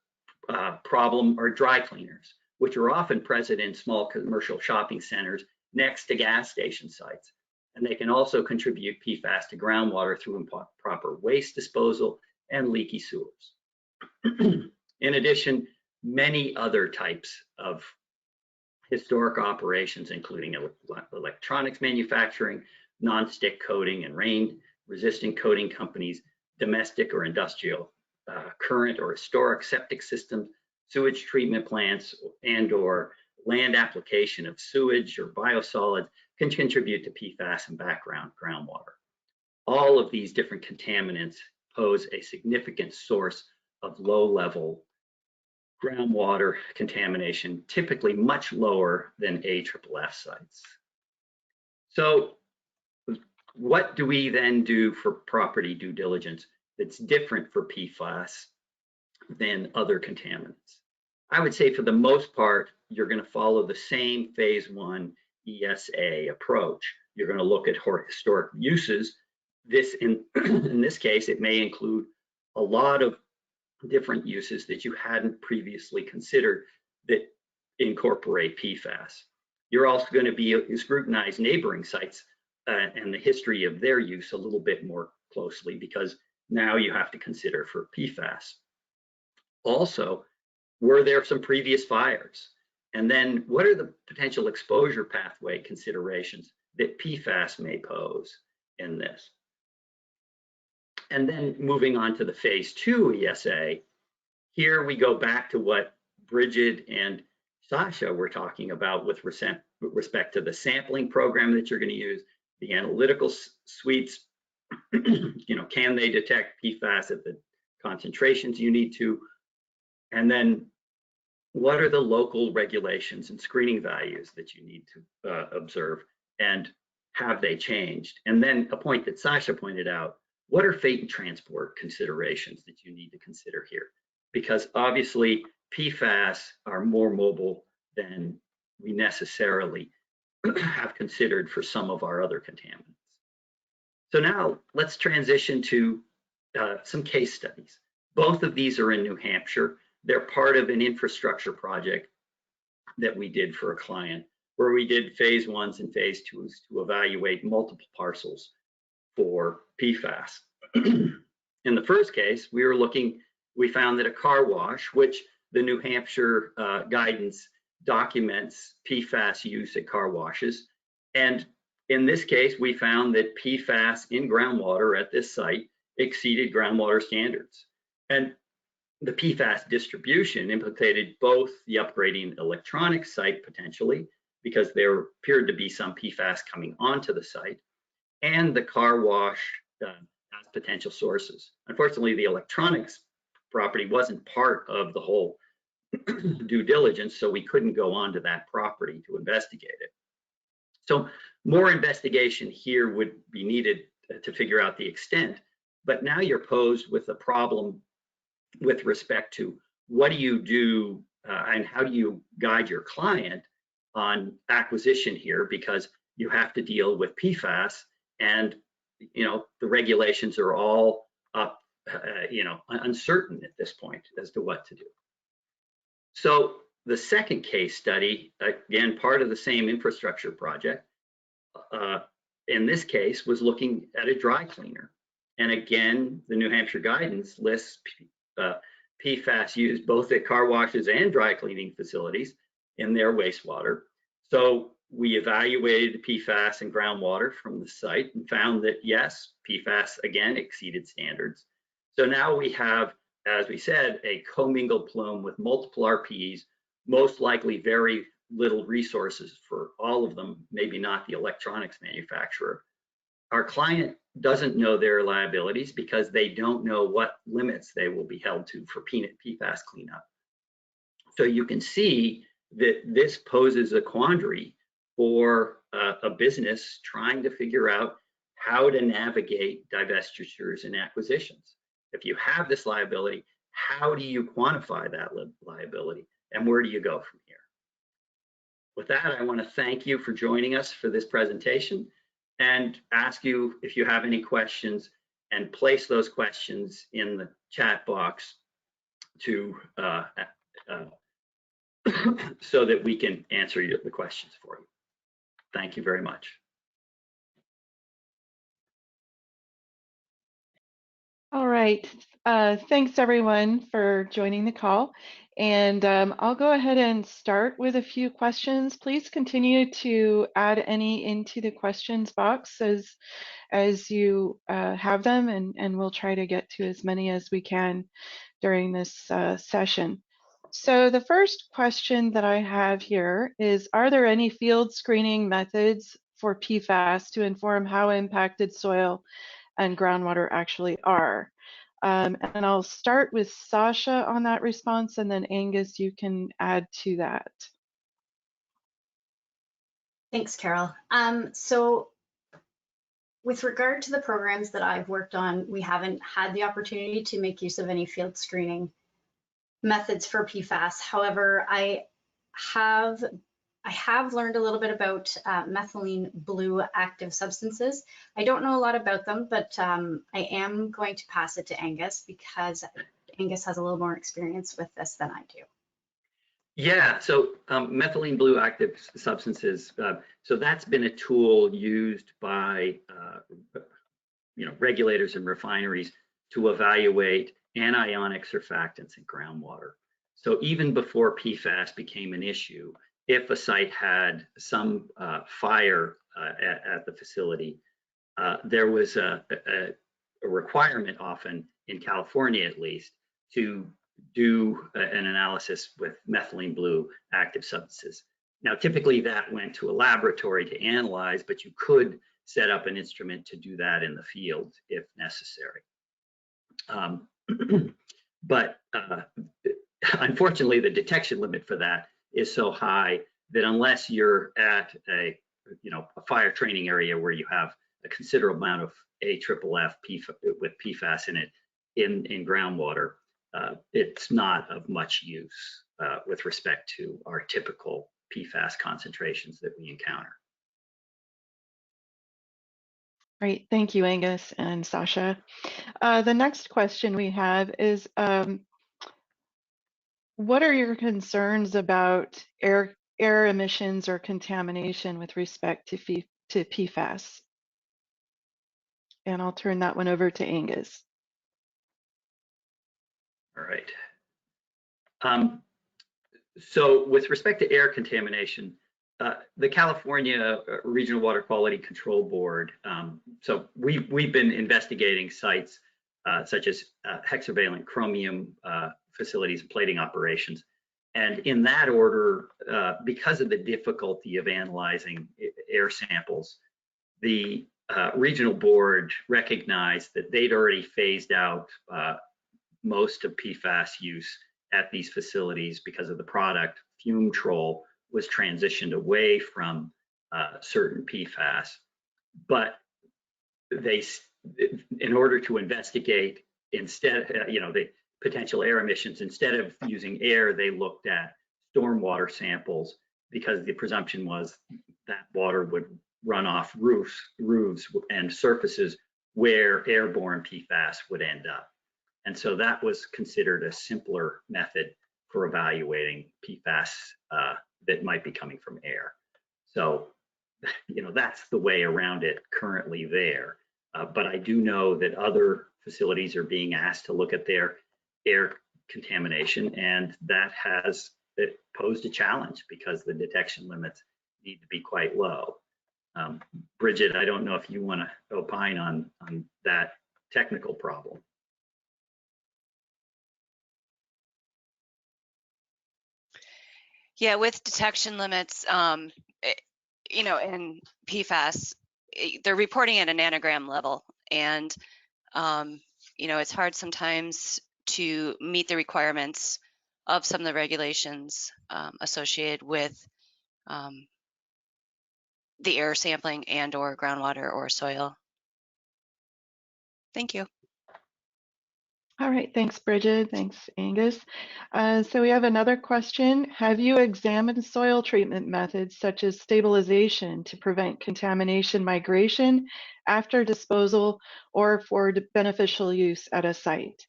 problem are dry cleaners, which are often present in small commercial shopping centers next to gas station sites. And they can also contribute PFAS to groundwater through improper waste disposal and leaky sewers. In addition, many other types of historic operations, including electronics manufacturing, non-stick coating and rain-resistant coating companies, domestic or industrial, current or historic septic systems, sewage treatment plants, and/or land application of sewage or biosolids can contribute to PFAS and background groundwater. All of these different contaminants pose a significant source of low-level groundwater contamination, typically much lower than AFFF sites. So what do we then do for property due diligence that's different for PFAS than other contaminants? I would say for the most part, you're going to follow the same phase one ESA approach. You're going to look at historic uses. This in this case, it may include a lot of different uses that you hadn't previously considered that incorporate PFAS. You're also going to be scrutinize neighboring sites and the history of their use a little bit more closely, because now you have to consider for PFAS. Also, were there some previous fires? And then what are the potential exposure pathway considerations that PFAS may pose in this? And then moving on to the phase two ESA, here we go back to what Bridget and Sasha were talking about with respect to the sampling program that you're going to use, the analytical suites, can they detect PFAS at the concentrations you need to? And then what are the local regulations and screening values that you need to observe, and have they changed? And then a point that Sasha pointed out, what are fate and transport considerations that you need to consider here? Because obviously PFAS are more mobile than we necessarily have considered for some of our other contaminants. So now let's transition to some case studies. Both of these are in New Hampshire. They're part of an infrastructure project that we did for a client, where we did phase 1s and phase 2s to evaluate multiple parcels for PFAS. In the first case, we found that a car wash, which the New Hampshire guidance documents PFAS use at car washes. And in this case, we found that PFAS in groundwater at this site exceeded groundwater standards. And the PFAS distribution implicated both the upgrading electronics site potentially, because there appeared to be some PFAS coming onto the site, and the car wash as potential sources. Unfortunately, the electronics property wasn't part of the whole due diligence, so we couldn't go onto that property to investigate it. So more investigation here would be needed to figure out the extent, but now you're posed with a problem with respect to what do you do and how do you guide your client on acquisition here, because you have to deal with PFAS, and the regulations are all up, uncertain at this point as to what to do. So the second case study, again, part of the same infrastructure project, in this case was looking at a dry cleaner. And again, the New Hampshire guidance lists PFAS used both at car washes and dry cleaning facilities in their wastewater. So we evaluated the PFAS in groundwater from the site and found that yes, PFAS again exceeded standards. So now we have, as we said, a commingled plume with multiple RPs, most likely very little resources for all of them, maybe not the electronics manufacturer. Our client doesn't know their liabilities because they don't know what limits they will be held to for PFAS cleanup. So you can see that this poses a quandary for a business trying to figure out how to navigate divestitures and acquisitions. If you have this liability, how do you quantify that liability, and where do you go from here? With that, I want to thank you for joining us for this presentation and ask you if you have any questions, and place those questions in the chat box to so that we can answer the questions for you. Thank you very much. All right. Thanks everyone for joining the call. And I'll go ahead and start with a few questions. Please continue to add any into the questions box as you have them, and we'll try to get to as many as we can during this session. So the first question that I have here is, are there any field screening methods for PFAS to inform how impacted soil and groundwater actually are? And I'll start with Sasha on that response, and then Angus, you can add to that. Thanks, Carol. So with regard to the programs that I've worked on, we haven't had the opportunity to make use of any field screening methods for PFAS. However, I have learned a little bit about methylene blue active substances. I don't know a lot about them, but I am going to pass it to Angus because Angus has a little more experience with this than I do. Yeah, so methylene blue active substances, so that's been a tool used by regulators and refineries to evaluate anionic surfactants in groundwater. So even before PFAS became an issue, if a site had some fire at the facility, there was a requirement, often in California at least, to do an analysis with methylene blue active substances. Now, typically that went to a laboratory to analyze, but you could set up an instrument to do that in the field if necessary. But unfortunately, the detection limit for that is so high that unless you're at a fire training area where you have a considerable amount of AFFF with PFAS in it in groundwater, it's not of much use with respect to our typical PFAS concentrations that we encounter. Great, thank you, Angus and Sasha. The next question we have is, what are your concerns about air emissions or contamination with respect to PFAS? And I'll turn that one over to Angus. All right. So with respect to air contamination, the California Regional Water Quality Control Board, so we've been investigating sites such as hexavalent chromium facilities and plating operations. And in that order, because of the difficulty of analyzing air samples, the regional board recognized that they'd already phased out most of PFAS use at these facilities because of the product. Fume troll was transitioned away from certain PFAS, but they, in order to investigate instead, the potential air emissions, instead of using air, they looked at stormwater samples because the presumption was that water would run off roofs and surfaces where airborne PFAS would end up. And so that was considered a simpler method for evaluating PFAS that might be coming from air. So, that's the way around it currently there. But I do know that other facilities are being asked to look at their air contamination, and that has posed a challenge because the detection limits need to be quite low. Bridget, I don't know if you want to opine on that technical problem. Yeah, with detection limits, in PFAS, they're reporting at a nanogram level, and it's hard sometimes to meet the requirements of some of the regulations associated with the air sampling and/or groundwater or soil. Thank you. All right, thanks, Bridget. Thanks, Angus. So we have another question. Have you examined soil treatment methods such as stabilization to prevent contamination migration after disposal or for beneficial use at a site?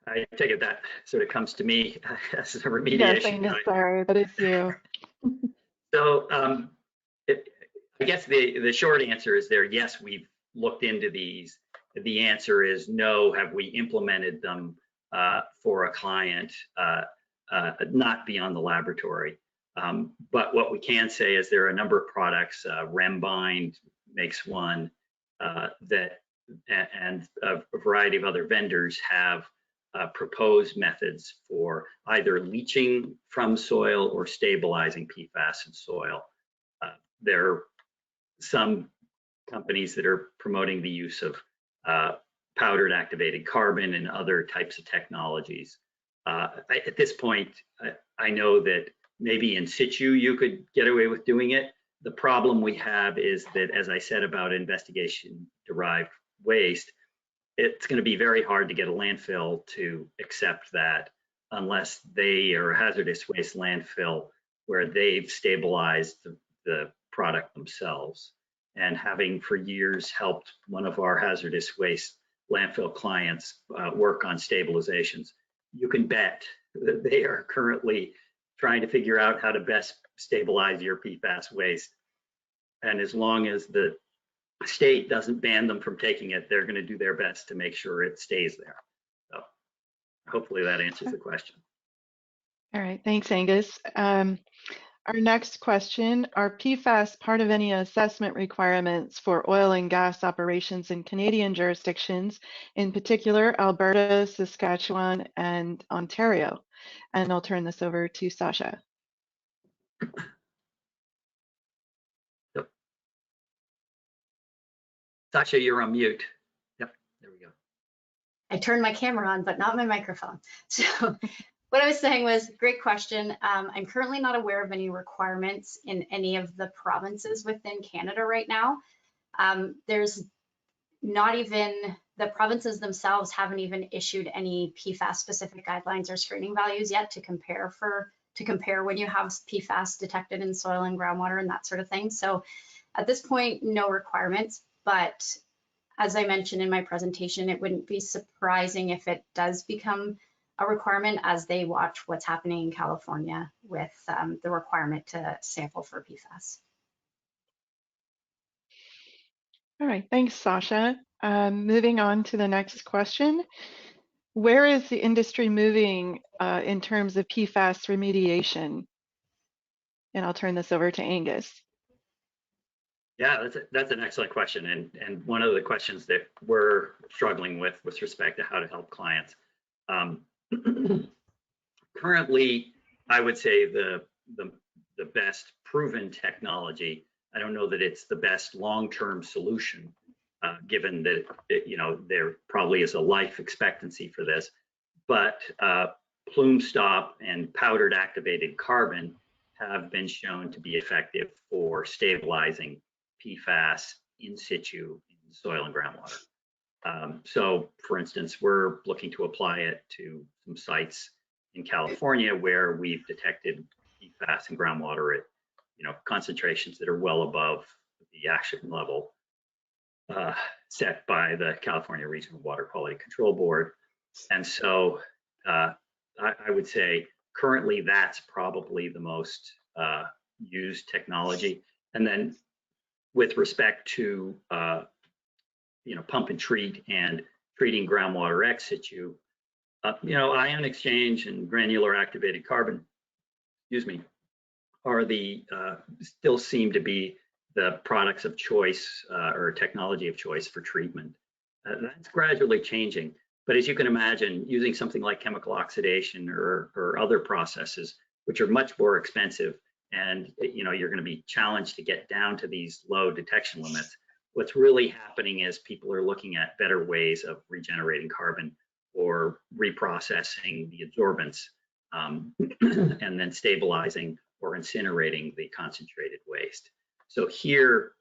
I take it that sort of comes to me as a remediation. Yes, Angus, sorry, but it's you. So I guess the short answer is there, yes, we've looked into these. The answer is no. Have we implemented them for a client, not beyond the laboratory? But what we can say is there are a number of products, Rembind makes one, that, and a variety of other vendors have proposed methods for either leaching from soil or stabilizing PFAS in soil. There are some companies that are promoting the use of powdered activated carbon and other types of technologies. At this point, I know that maybe in situ you could get away with doing it. The problem we have is that, as I said about investigation-derived waste, it's going to be very hard to get a landfill to accept that unless they are a hazardous waste landfill where they've stabilized the product themselves. And having for years helped one of our hazardous waste landfill clients work on stabilizations, you can bet that they are currently trying to figure out how to best stabilize your PFAS waste. And as long as the state doesn't ban them from taking it, they're going to do their best to make sure it stays there. So hopefully that answers the question. All right, thanks, Angus. Our next question, are PFAS part of any assessment requirements for oil and gas operations in Canadian jurisdictions, in particular Alberta, Saskatchewan, and Ontario? And I'll turn this over to Sasha. Yep. Sasha, you're on mute. Yep, there we go. I turned my camera on, but not my microphone. So what I was saying was, great question. I'm currently not aware of any requirements in any of the provinces within Canada right now. There's not even, the provinces themselves haven't even issued any PFAS specific guidelines or screening values yet to compare when you have PFAS detected in soil and groundwater and that sort of thing. So at this point, no requirements, but as I mentioned in my presentation, it wouldn't be surprising if it does become a requirement as they watch what's happening in California with the requirement to sample for PFAS. All right, thanks, Sasha. Moving on to the next question. Where is the industry moving in terms of PFAS remediation? And I'll turn this over to Angus. Yeah, that's an excellent question, and one of the questions that we're struggling with respect to how to help clients. Currently, I would say the best proven technology. I don't know that it's the best long-term solution, given that there probably is a life expectancy for this. But plume stop and powdered activated carbon have been shown to be effective for stabilizing PFAS in situ in soil and groundwater. So, for instance, we're looking to apply it to some sites in California where we've detected PFAS in groundwater at concentrations that are well above the action level set by the California Regional Water Quality Control Board. And so I would say currently that's probably the most used technology. And then with respect to pump and treat and treating groundwater ex situ, ion exchange and granular activated carbon, are the still seem to be the products of choice or technology of choice for treatment. That's gradually changing, but as you can imagine, using something like chemical oxidation or other processes, which are much more expensive, and you're going to be challenged to get down to these low detection limits. What's really happening is people are looking at better ways of regenerating carbon or reprocessing the adsorbents and then stabilizing or incinerating the concentrated waste. So here,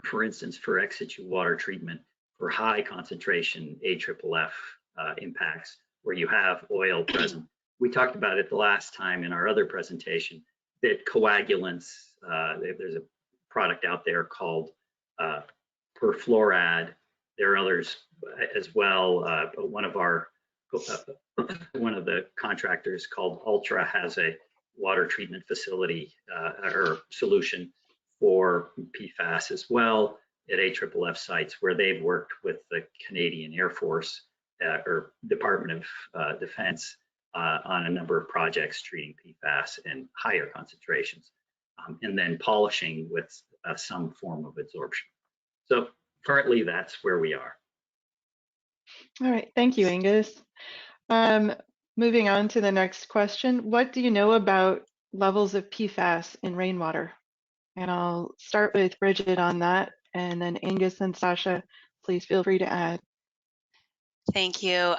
for instance, for ex situ water treatment for high concentration AFFF impacts where you have oil present, we talked about it the last time in our other presentation, that coagulants, there's a product out there called perfluoride. There are others as well. One of the contractors called Ultra has a water treatment facility or solution for PFAS as well at AFFF sites where they've worked with the Canadian Air Force or Department of Defense on a number of projects treating PFAS in higher concentrations and then polishing with some form of adsorption. So currently that's where we are. All right, thank you, Angus. Moving on to the next question. What do you know about levels of PFAS in rainwater? And I'll start with Bridget on that, and then Angus and Sasha, please feel free to add. Thank you.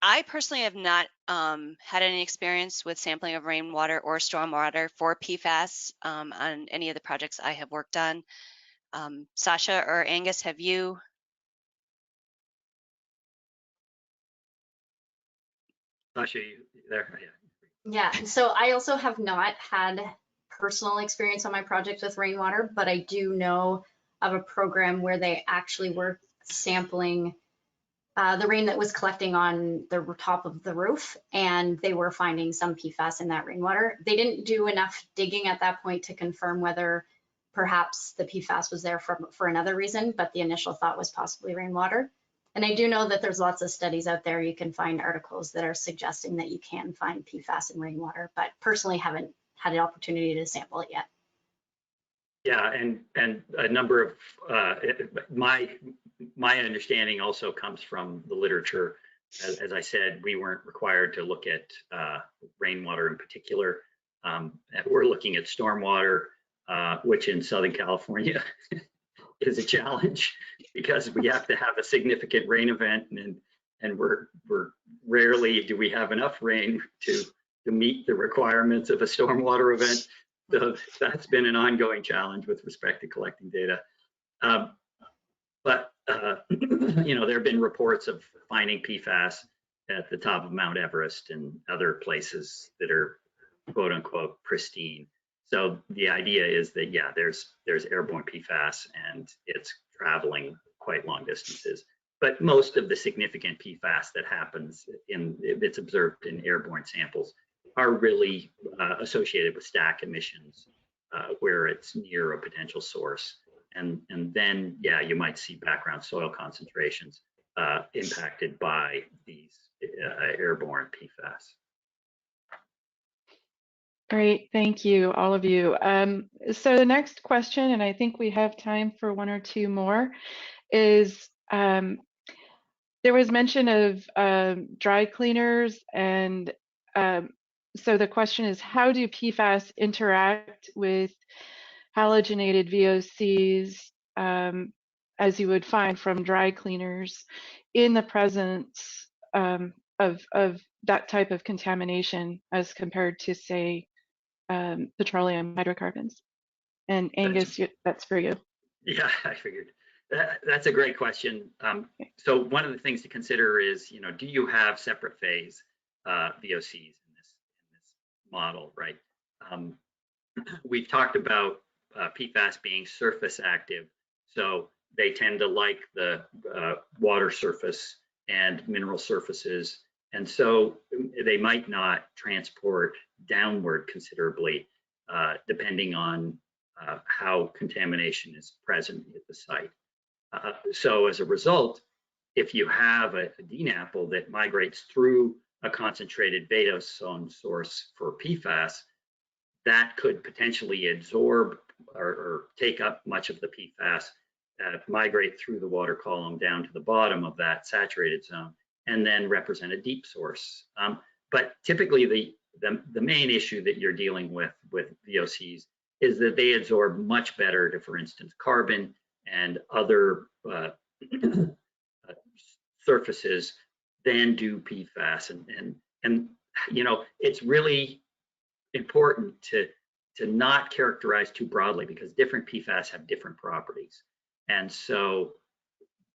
I personally have not had any experience with sampling of rainwater or stormwater for PFAS on any of the projects I have worked on. Sasha or Angus, have you? Sasha, you there? Yeah, so I also have not had personal experience on my projects with rainwater, but I do know of a program where they actually were sampling the rain that was collecting on the top of the roof, and they were finding some PFAS in that rainwater. They didn't do enough digging at that point to confirm whether perhaps the PFAS was there for another reason, but the initial thought was possibly rainwater. And I do know that there's lots of studies out there. You can find articles that are suggesting that you can find PFAS in rainwater, but personally haven't had an opportunity to sample it yet. Yeah, and a number of my understanding also comes from the literature. As I said, we weren't required to look at rainwater in particular. We're looking at stormwater, which in Southern California is a challenge because we have to have a significant rain event and we're rarely do we have enough rain to meet the requirements of a stormwater event. So that's been an ongoing challenge with respect to collecting data. But you know, there have been reports of finding PFAS at the top of Mount Everest and other places that are quote unquote pristine. So the idea is that, yeah, there's airborne PFAS and it's traveling quite long distances. But most of the significant PFAS that happens that's observed in airborne samples are really associated with stack emissions where it's near a potential source. And then, yeah, you might see background soil concentrations impacted by these airborne PFAS. Great, thank you, all of you. So the next question, and I think we have time for one or two more, is there was mention of dry cleaners, and so the question is, how do PFAS interact with halogenated VOCs as you would find from dry cleaners in the presence of that type of contamination as compared to, say, petroleum hydrocarbons? And Angus, that's for you. Yeah, I figured. That's a great question. So one of the things to consider is, you know, do you have separate phase VOCs in this model, right? We've talked about PFAS being surface active, so they tend to like the water surface and mineral surfaces, and so they might not transport downward considerably, depending on how contamination is present at the site. So as a result, if you have a DNAPL that migrates through a concentrated beta zone source for PFAS, that could potentially absorb or take up much of the PFAS, migrate through the water column down to the bottom of that saturated zone, and then represent a deep source. But typically the main issue that you're dealing with VOCs is that they absorb much better to, for instance, carbon and other surfaces than do PFAS. And you know, it's really important to not characterize too broadly, because different PFAS have different properties. And so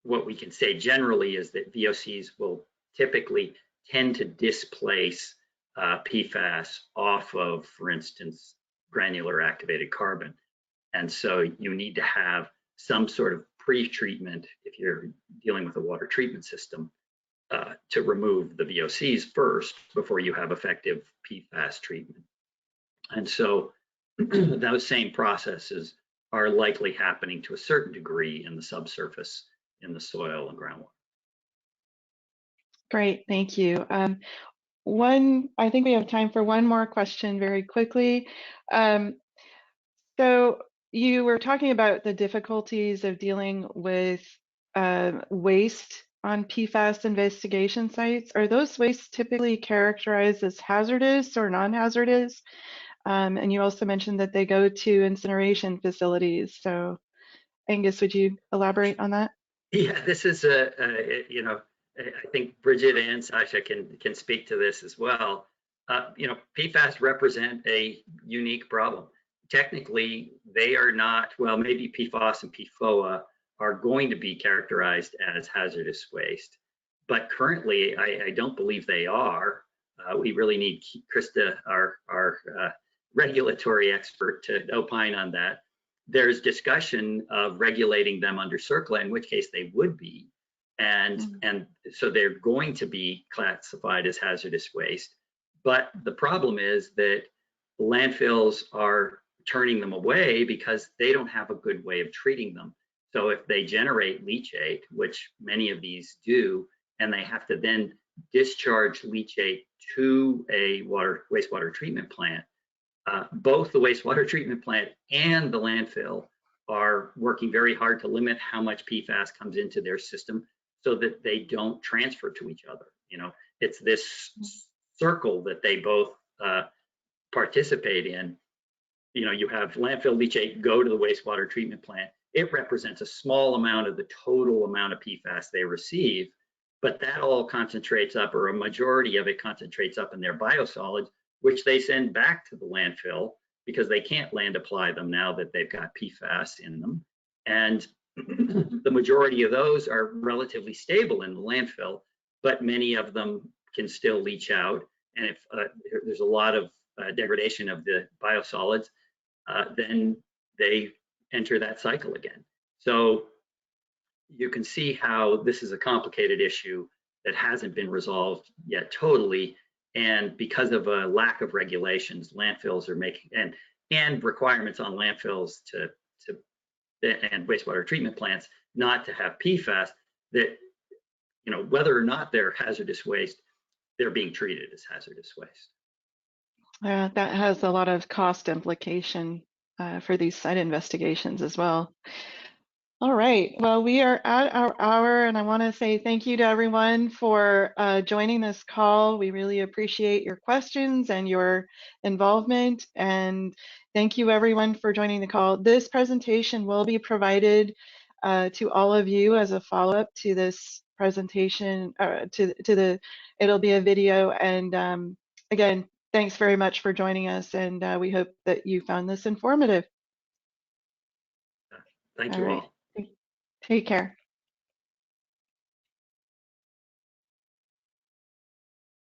what we can say generally is that VOCs will typically tend to displace PFAS off of, for instance, granular activated carbon. And so you need to have some sort of pre-treatment if you're dealing with a water treatment system to remove the VOCs first before you have effective PFAS treatment. And so those same processes are likely happening to a certain degree in the subsurface, in the soil and groundwater. Great, thank you. I think we have time for one more question very quickly. So you were talking about the difficulties of dealing with waste on PFAS investigation sites. Are those wastes typically characterized as hazardous or non-hazardous? And you also mentioned that they go to incineration facilities. So Angus, would you elaborate on that? Yeah, this is you know, I think Bridget and Sasha can speak to this as well. You know, PFAS represent a unique problem. Technically, they are not, well, maybe PFAS and PFOA are going to be characterized as hazardous waste, but currently I don't believe they are. We really need Krista, our regulatory expert, to opine on that. There's discussion of regulating them under CERCLA, in which case they would be. And so they're going to be classified as hazardous waste. But the problem is that landfills are turning them away because they don't have a good way of treating them. So if they generate leachate, which many of these do, and they have to then discharge leachate to a wastewater treatment plant, both the wastewater treatment plant and the landfill are working very hard to limit how much PFAS comes into their system so that they don't transfer to each other. You know, it's this circle that they both participate in. You know, you have landfill leachate go to the wastewater treatment plant. It represents a small amount of the total amount of PFAS they receive, but that all concentrates up, or a majority of it concentrates up in their biosolids, which they send back to the landfill because they can't land apply them now that they've got PFAS in them. And the majority of those are relatively stable in the landfill, but many of them can still leach out. And if there's a lot of degradation of the biosolids, then they enter that cycle again. So you can see how this is a complicated issue that hasn't been resolved yet totally. And because of a lack of regulations, landfills are making, and requirements on landfills and wastewater treatment plants not to have PFAS, that, you know, whether or not they're hazardous waste, they're being treated as hazardous waste. That has a lot of cost implication for these site investigations as well. All right, well, we are at our hour, and I want to say thank you to everyone for joining this call. We really appreciate your questions and your involvement, and thank you everyone for joining the call. This presentation will be provided to all of you as a follow-up to this presentation, it'll be a video, and again, thanks very much for joining us, and we hope that you found this informative. Thank you all. Take care.